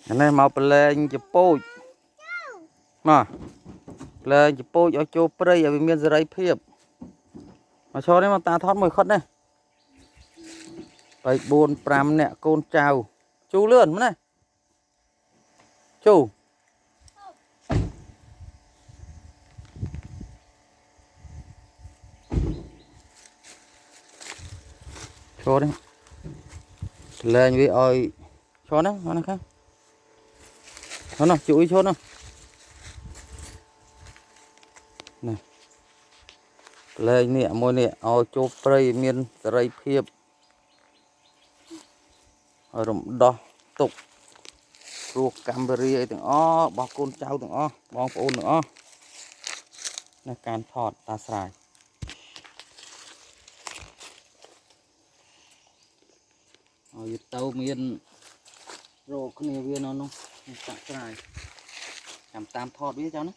cái này màu lên chụp bôi mà lên chụp bôi ở chỗ prey ở bên miền dưới phiệp mà cho đấy mà ta thoát mùi khất này bảy buồn pram nè côn trào chú lươn này chú cho đấy lên với ơi cho đấy nó khác nó chú ý cho nó này lên nè môi nè ở chỗ prey miền dưới phiệp ở đồng đo tục ruột Cambodia từng bọc côn trâu từng bọc ôn nữa là can thọt ta xài ở tàu miền rô cái này viên nó ta xài làm tam thọt biết cháu nó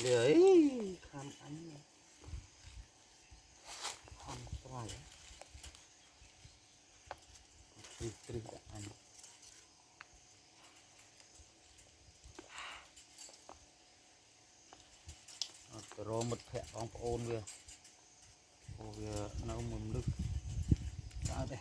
đấy khám ăn không phải tri đã ăn rồi một thẻ bóng ôn về nấu mầm nước ra đây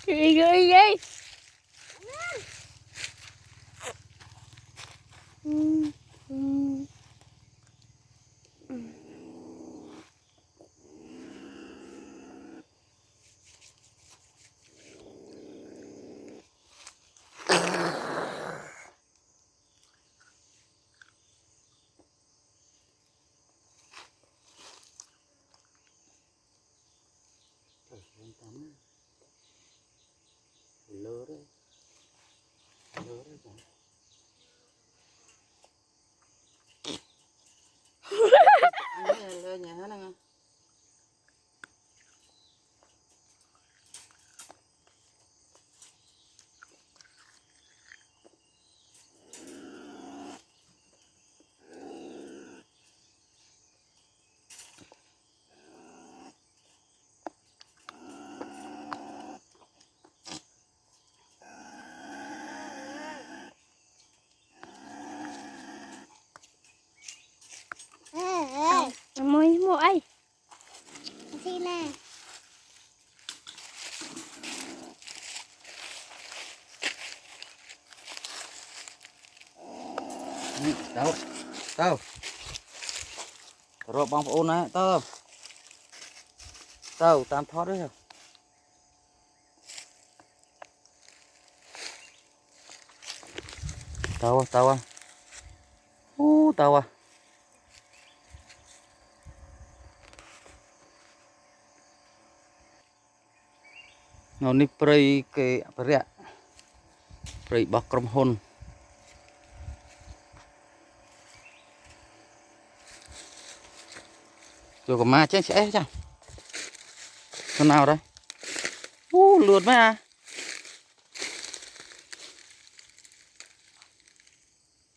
Ghê lơ đấy lơ nhà hết nè môi môi ấy gì nè đâu đâu rồi bóng ôn này tao tao tam thoát đấy hả tao tao tao nó nếp prey cái bẹt prey bọc cầm hôn rồi có ma chết sẽ chăng con nào đây lượt mấy à